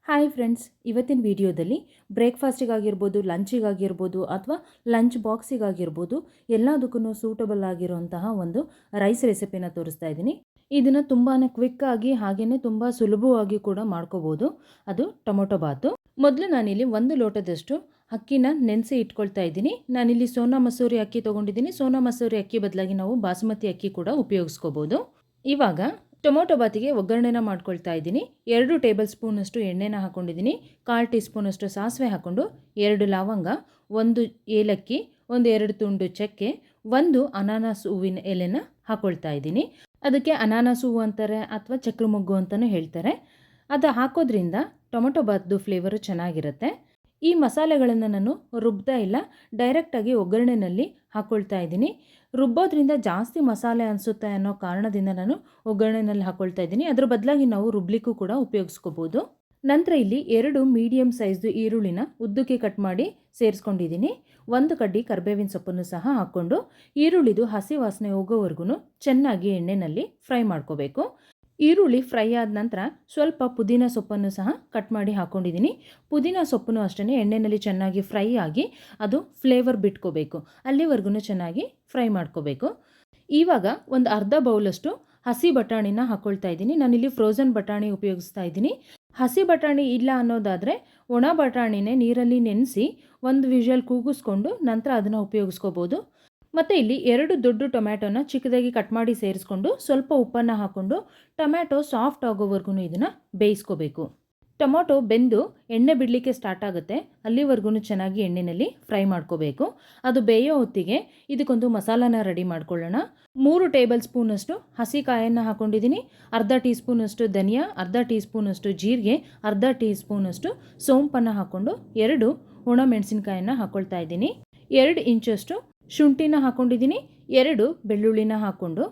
Hi friends, ಇವತ್ತಿನ ವಿಡಿಯೋದಲ್ಲಿ ಬ್ರೇಕ್ಫಾಸ್ಟಿಗಾಗಿರ್ಬೋದು, ಲಂಚಿಗಾಗಿರ್ಬೋದು ಅಥವಾ ಲಂಚ್ ಬಾಕ್ಸಿಗಾಗಿರ್ಬೋದು ಎಲ್ಲದಕ್ಕೂ ಸೂಟಬಲ್ ಆಗಿರುವಂತಹ ಒಂದು ರೈಸ್ ರೆಸಿಪಿನ ತೋರಿಸ್ತಾ ಇದ್ದೀನಿ. ಇದನ್ನು ತುಂಬಾ ಕ್ವಿಕ್ಕಾಗಿ ಹಾಗೆಯೇ ತುಂಬ ಸುಲಭವಾಗಿ ಕೂಡ ಮಾಡ್ಕೋಬೋದು. ಅದು ಟೊಮೊಟೊ ಬಾತು. ಮೊದಲು ನಾನಿಲ್ಲಿ 1 ಲೋಟದಷ್ಟು ಅಕ್ಕಿನ ನೆನೆಸಿ ಇಟ್ಕೊಳ್ತಾ ಇದ್ದೀನಿ. ನಾನಿಲ್ಲಿ ಸೋನಾ ಮಸೂರಿ ಅಕ್ಕಿ ತೊಗೊಂಡಿದ್ದೀನಿ. ಸೋನಾ ಮಸೂರಿ ಅಕ್ಕಿ ಬದಲಾಗಿ ನಾವು ಬಾಸುಮತಿ ಅಕ್ಕಿ ಕೂಡ ಉಪಯೋಗಿಸ್ಕೋಬೋದು. ಇವಾಗ ಟೊಮೊಟೊ ಬಾತಿಗೆ ಒಗ್ಗರಣೆನ ಮಾಡ್ಕೊಳ್ತಾ ಇದ್ದೀನಿ. 2 ಟೇಬಲ್ ಸ್ಪೂನಷ್ಟು ಎಣ್ಣೆನ ಹಾಕ್ಕೊಂಡಿದ್ದೀನಿ. 1/4 ಟೀ ಸ್ಪೂನಷ್ಟು ಸಾಸಿವೆ ಹಾಕ್ಕೊಂಡು 2 ಲವಂಗ, 1 ಏಲಕ್ಕಿ, 2 ತುಂಡು ಚಕ್ಕೆ, 1 ಅನಾನಸ್ ಹೂವಿನ ಎಲೆನ ಹಾಕ್ಕೊಳ್ತಾ ಇದ್ದೀನಿ. ಅದಕ್ಕೆ ಅನಾನಸ್ ಹೂವು ಅಂತಾರೆ ಅಥವಾ ಚಕ್ರ ಮೊಗ್ಗು ಅಂತಲೂ ಹೇಳ್ತಾರೆ. ಅದು ಹಾಕೋದ್ರಿಂದ ಟೊಮೊಟೊ ಬಾತ್ದು ಫ್ಲೇವರು ಚೆನ್ನಾಗಿರುತ್ತೆ. ಈ ಮಸಾಲೆಗಳನ್ನು ನಾನು ರುಬ್ತಾ ಇಲ್ಲ, ಡೈರೆಕ್ಟಾಗಿ ಒಗ್ಗರಣೆಯಲ್ಲಿ ಹಾಕ್ಕೊಳ್ತಾ ಇದ್ದೀನಿ. ರುಬ್ಬೋದ್ರಿಂದ ಜಾಸ್ತಿ ಮಸಾಲೆ ಅನಿಸುತ್ತೆ ಅನ್ನೋ ಕಾರಣದಿಂದ ನಾನು ಒಗ್ಗರಣೆಯಲ್ಲಿ ಹಾಕ್ಕೊಳ್ತಾ ಇದ್ದೀನಿ. ಅದರ ಬದಲಾಗಿ ನಾವು ರುಬ್ಲಿಕ್ಕೂ ಕೂಡ ಉಪಯೋಗಿಸ್ಕೋಬೋದು. ನಂತರ ಇಲ್ಲಿ 2 ಮೀಡಿಯಮ್ ಸೈಜ್ದು ಈರುಳ್ಳಿನ ಉದ್ದಕ್ಕೆ ಕಟ್ ಮಾಡಿ ಸೇರಿಸ್ಕೊಂಡಿದ್ದೀನಿ. 1 ಕಡ್ಡಿ ಕರಿಬೇವಿನ ಸೊಪ್ಪನ್ನು ಸಹ ಹಾಕ್ಕೊಂಡು ಈರುಳ್ಳಿದು ಹಸಿ ವಾಸನೆ ಹೋಗೋವರೆಗೂ ಚೆನ್ನಾಗಿ ಎಣ್ಣೆಯಲ್ಲಿ ಫ್ರೈ ಮಾಡ್ಕೋಬೇಕು. ಈರುಳ್ಳಿ ಫ್ರೈ ಆದ ನಂತರ ಸ್ವಲ್ಪ ಪುದೀನ ಸೊಪ್ಪನ್ನು ಸಹ ಕಟ್ ಮಾಡಿ ಹಾಕ್ಕೊಂಡಿದ್ದೀನಿ. ಪುದೀನ ಸೊಪ್ಪನ್ನು ಅಷ್ಟೇ ಎಣ್ಣೆಯಲ್ಲಿ ಚೆನ್ನಾಗಿ ಫ್ರೈ ಆಗಿ ಅದು ಫ್ಲೇವರ್ ಬಿಟ್ಕೋಬೇಕು. ಅಲ್ಲಿವರೆಗೂ ಚೆನ್ನಾಗಿ ಫ್ರೈ ಮಾಡ್ಕೋಬೇಕು. ಇವಾಗ ಒಂದು ಅರ್ಧ ಬೌಲಷ್ಟು ಹಸಿ ಬಟಾಣಿನ ಹಾಕ್ಕೊಳ್ತಾ ಇದ್ದೀನಿ. ನಾನಿಲ್ಲಿ ಫ್ರೋಝನ್ ಬಟಾಣಿ ಉಪಯೋಗಿಸ್ತಾ ಇದ್ದೀನಿ. ಹಸಿ ಬಟಾಣಿ ಇಲ್ಲ ಅನ್ನೋದಾದರೆ ಒಣ ಬಟಾಣಿನೇ ನೀರಲ್ಲಿ ನೆನೆಸಿ 1 ವಿಷಲ್ ಕೂಗಿಸ್ಕೊಂಡು ನಂತರ ಅದನ್ನು ಉಪಯೋಗಿಸ್ಕೋಬೋದು. ಮತ್ತು ಇಲ್ಲಿ 2 ದೊಡ್ಡ ಟೊಮ್ಯಾಟೋನ ಚಿಕ್ಕದಾಗಿ ಕಟ್ ಮಾಡಿ ಸೇರಿಸ್ಕೊಂಡು ಸ್ವಲ್ಪ ಉಪ್ಪನ್ನು ಹಾಕ್ಕೊಂಡು ಟೊಮ್ಯಾಟೊ ಸಾಫ್ಟ್ ಆಗೋವರೆಗೂ ಇದನ್ನು ಬೇಯಿಸ್ಕೋಬೇಕು. ಟೊಮೊಟೊ ಬೆಂದು ಎಣ್ಣೆ ಬಿಡಲಿಕ್ಕೆ ಸ್ಟಾರ್ಟ್ ಆಗುತ್ತೆ, ಅಲ್ಲಿವರೆಗೂ ಚೆನ್ನಾಗಿ ಎಣ್ಣೆಯಲ್ಲಿ ಫ್ರೈ ಮಾಡ್ಕೋಬೇಕು. ಅದು ಬೇಯೋ ಹೊತ್ತಿಗೆ ಇದಕ್ಕೊಂದು ಮಸಾಲಾನ ರೆಡಿ ಮಾಡ್ಕೊಳ್ಳೋಣ. 3 ಟೇಬಲ್ ಸ್ಪೂನಷ್ಟು ಹಸಿ ಕಾಯನ್ನು ಹಾಕ್ಕೊಂಡಿದ್ದೀನಿ. ಅರ್ಧ ಟೀ ಸ್ಪೂನಷ್ಟು ಧನಿಯಾ, ಅರ್ಧ ಟೀ ಸ್ಪೂನಷ್ಟು ಜೀರಿಗೆ, ಅರ್ಧ ಟೀ ಸ್ಪೂನಷ್ಟು ಸೋಂಪನ್ನು ಹಾಕ್ಕೊಂಡು 2 ಒಣ ಮೆಣಸಿನ್ಕಾಯನ್ನು ಹಾಕ್ಕೊಳ್ತಾ ಇದ್ದೀನಿ. 2 ಇಂಚಷ್ಟು ಶುಂಠಿನ ಹಾಕ್ಕೊಂಡಿದ್ದೀನಿ. 2 ಬೆಳ್ಳುಳ್ಳಿನ ಹಾಕ್ಕೊಂಡು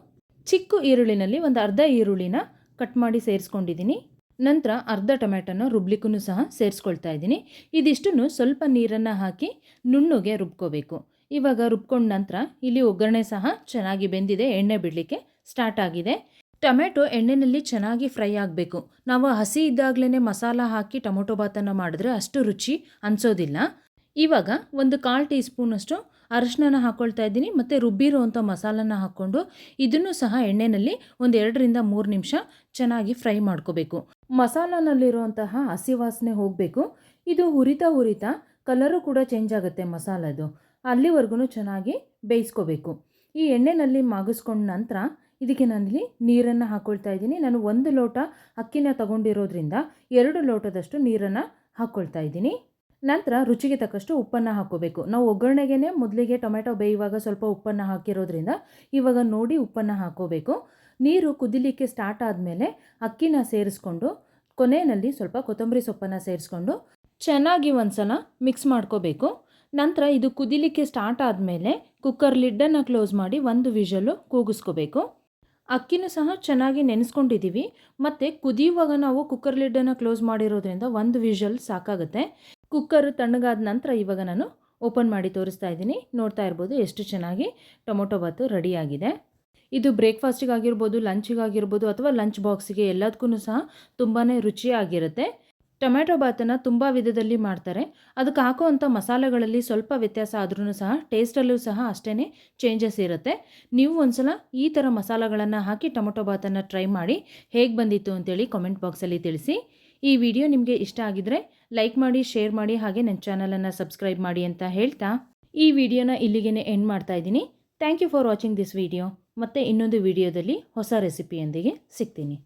ಚಿಕ್ಕ ಈರುಳ್ಳಿನಲ್ಲಿ ಒಂದು ಅರ್ಧ ಈರುಳ್ಳಿನ ಕಟ್ ಮಾಡಿ ಸೇರಿಸ್ಕೊಂಡಿದ್ದೀನಿ. ನಂತರ ಅರ್ಧ ಟೊಮ್ಯಾಟೋನ ರುಬ್ಲಿಕ್ಕೂ ಸಹ ಸೇರಿಸ್ಕೊಳ್ತಾ ಇದ್ದೀನಿ. ಇದಿಷ್ಟನ್ನು ಸ್ವಲ್ಪ ನೀರನ್ನು ಹಾಕಿ ನುಣ್ಣಗೆ ರುಬ್ಕೋಬೇಕು. ಇವಾಗ ರುಬ್ಕೊಂಡ ನಂತರ ಇಲ್ಲಿ ಒಗ್ಗರಣೆ ಸಹ ಚೆನ್ನಾಗಿ ಬೆಂದಿದೆ, ಎಣ್ಣೆ ಬಿಡಲಿಕ್ಕೆ ಸ್ಟಾರ್ಟ್ ಆಗಿದೆ. ಟೊಮ್ಯಾಟೊ ಎಣ್ಣೆಯಲ್ಲಿ ಚೆನ್ನಾಗಿ ಫ್ರೈ ಆಗಬೇಕು. ನಾವು ಹಸಿ ಇದ್ದಾಗಲೇ ಮಸಾಲ ಹಾಕಿ ಟೊಮೊಟೊ ಬಾತನ್ನು ಮಾಡಿದ್ರೆ ಅಷ್ಟು ರುಚಿ ಅನಿಸೋದಿಲ್ಲ. ಇವಾಗ ಒಂದು 1/4 ಟೀ ಸ್ಪೂನಷ್ಟು ಅರಿಶಿನ ಹಾಕ್ಕೊಳ್ತಾ ಇದ್ದೀನಿ. ಮತ್ತು ರುಬ್ಬಿರುವಂಥ ಮಸಾಲನ ಹಾಕ್ಕೊಂಡು ಇದನ್ನು ಸಹ ಎಣ್ಣೆಯಲ್ಲಿ ಒಂದು 2ರಿಂದ 3 ನಿಮಿಷ ಚೆನ್ನಾಗಿ ಫ್ರೈ ಮಾಡ್ಕೋಬೇಕು. ಮಸಾಲನಲ್ಲಿರುವಂತಹ ಹಸಿ ವಾಸನೆ ಹೋಗಬೇಕು. ಇದು ಹುರಿತಾ ಕಲರು ಕೂಡ ಚೇಂಜ್ ಆಗುತ್ತೆ ಮಸಾಲದು. ಅಲ್ಲಿವರೆಗೂ ಚೆನ್ನಾಗಿ ಬೇಯಿಸ್ಕೋಬೇಕು. ಈ ಎಣ್ಣೆಯಲ್ಲಿ ಮಾಗಿಸ್ಕೊಂಡ ನಂತರ ಇದಕ್ಕೆ ನಾನಿಲ್ಲಿ ನೀರನ್ನು ಹಾಕ್ಕೊಳ್ತಾ ಇದ್ದೀನಿ. ನಾನು 1 ಲೋಟ ಅಕ್ಕಿನ ತಗೊಂಡಿರೋದ್ರಿಂದ 2 ಲೋಟದಷ್ಟು ನೀರನ್ನು ಹಾಕ್ಕೊಳ್ತಾ ಇದ್ದೀನಿ. ನಂತರ ರುಚಿಗೆ ತಕ್ಕಷ್ಟು ಉಪ್ಪನ್ನು ಹಾಕ್ಕೋಬೇಕು. ನಾವು ಒಗ್ಗರಣೆಗೆ ಮೊದಲಿಗೆ ಟೊಮೆಟೊ ಬೇಯುವಾಗ ಸ್ವಲ್ಪ ಉಪ್ಪನ್ನು ಹಾಕಿರೋದ್ರಿಂದ ಇವಾಗ ನೋಡಿ ಉಪ್ಪನ್ನು ಹಾಕ್ಕೋಬೇಕು. ನೀರು ಕುದಿಲಿಕ್ಕೆ ಸ್ಟಾರ್ಟ್ ಆದಮೇಲೆ ಅಕ್ಕಿನ ಸೇರಿಸ್ಕೊಂಡು ಕೊನೆಯಲ್ಲಿ ಸ್ವಲ್ಪ ಕೊತ್ತಂಬರಿ ಸೊಪ್ಪನ್ನು ಸೇರಿಸ್ಕೊಂಡು ಚೆನ್ನಾಗಿ ಒಂದ್ಸಲ ಮಿಕ್ಸ್ ಮಾಡ್ಕೋಬೇಕು. ನಂತರ ಇದು ಕುದಿಲಿಕ್ಕೆ ಸ್ಟಾರ್ಟ್ ಆದಮೇಲೆ ಕುಕ್ಕರ್ ಲಿಡ್ಡನ್ನು ಕ್ಲೋಸ್ ಮಾಡಿ 1 ವಿಷಲು ಕೂಗಿಸ್ಕೋಬೇಕು. ಅಕ್ಕಿನೂ ಸಹ ಚೆನ್ನಾಗಿ ನೆನೆಸ್ಕೊಂಡಿದ್ದೀವಿ ಮತ್ತು ಕುದಿಯುವಾಗ ನಾವು ಕುಕ್ಕರ್ ಲಿಡ್ಡನ್ನು ಕ್ಲೋಸ್ ಮಾಡಿರೋದ್ರಿಂದ 1 ವಿಷಲ್ ಸಾಕಾಗುತ್ತೆ. ಕುಕ್ಕರ್ ತಣ್ಣಗಾದ ನಂತರ ಇವಾಗ ನಾನು ಓಪನ್ ಮಾಡಿ ತೋರಿಸ್ತಾ ಇದ್ದೀನಿ. ನೋಡ್ತಾ ಇರ್ಬೋದು ಎಷ್ಟು ಚೆನ್ನಾಗಿ ಟೊಮೊಟೊ ಬಾತು ರೆಡಿಯಾಗಿದೆ. ಇದು ಬ್ರೇಕ್ಫಾಸ್ಟಿಗಾಗಿರ್ಬೋದು, ಲಂಚಿಗಾಗಿರ್ಬೋದು ಅಥವಾ ಲಂಚ್ ಬಾಕ್ಸಿಗೆ ಎಲ್ಲದಕ್ಕೂ ಸಹ ತುಂಬಾ ರುಚಿಯಾಗಿರುತ್ತೆ. ಟೊಮ್ಯಾಟೊ ಬಾತನ್ನು ತುಂಬ ವಿಧದಲ್ಲಿ ಮಾಡ್ತಾರೆ. ಅದಕ್ಕೆ ಹಾಕುವಂಥ ಮಸಾಲೆಗಳಲ್ಲಿ ಸ್ವಲ್ಪ ವ್ಯತ್ಯಾಸ ಆದ್ರೂ ಸಹ ಟೇಸ್ಟಲ್ಲೂ ಸಹ ಅಷ್ಟೇ ಚೇಂಜಸ್ ಇರುತ್ತೆ. ನೀವು ಒಂದ್ಸಲ ಈ ಥರ ಮಸಾಲೆಗಳನ್ನು ಹಾಕಿ ಟೊಮೊಟೊ ಬಾತನ್ನು ಟ್ರೈ ಮಾಡಿ ಹೇಗೆ ಬಂದಿತ್ತು ಅಂತೇಳಿ ಕಾಮೆಂಟ್ ಬಾಕ್ಸಲ್ಲಿ ತಿಳಿಸಿ. ಈ ವಿಡಿಯೋ ನಿಮಗೆ ಇಷ್ಟ ಆಗಿದ್ರೆ ಲೈಕ್ ಮಾಡಿ, ಶೇರ್ ಮಾಡಿ, ಹಾಗೆ ನನ್ನ ಚಾನಲನ್ನು ಸಬ್ಸ್ಕ್ರೈಬ್ ಮಾಡಿ ಅಂತ ಹೇಳ್ತಾ ಈ ವಿಡಿಯೋನ ಇಲ್ಲಿಗೆ ಎಂಡ್ ಮಾಡ್ತಾ ಇದ್ದೀನಿ. Thank you for watching this video. ಮತ್ತೆ ಇನ್ನೊಂದು ವಿಡಿಯೋದಲ್ಲಿ ಹೊಸ ರೆಸಿಪಿಯೊಂದಿಗೆ ಸಿಗ್ತೀನಿ.